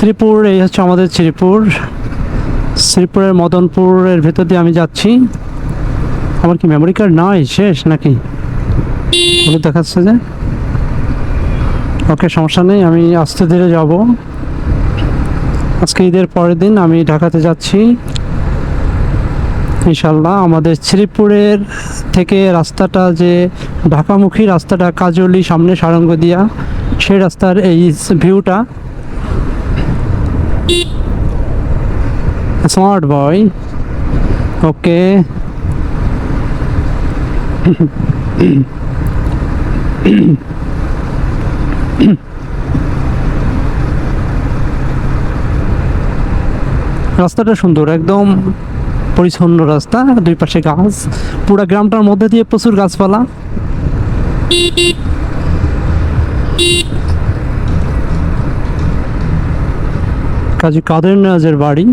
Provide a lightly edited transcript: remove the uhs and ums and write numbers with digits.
শ্রীপুর, এই হচ্ছে আমাদের শ্রীপুর। শ্রীপুরের মদনপুরের ভেতর দিয়ে আমি যাচ্ছি। আমার কি মেমোরি কার্ড নয়, শেষ নাকি ওগুলো দেখাচ্ছে যে? ওকে, সমস্যা নেই, আমি আস্তে ধীরে যাব। আজকে ঈদের পরের দিন আমি ঢাকাতে যাচ্ছি ইনশাল্লাহ। আমাদের শ্রীপুরের থেকে রাস্তাটা, যে ঢাকামুখী রাস্তাটা, কাজলি সামনে সারঙ্গদিয়া, সেই রাস্তার এই ভিউটা। Smart boy. ওকে। রাস্তাটা সুন্দর, একদম পরিচ্ছন্ন রাস্তা, দুই পাশে গাছ, পুরো গ্রামটার মধ্যে দিয়ে প্রচুর গাছপালা। কাজী কাদের নওয়াজের বাড়ি।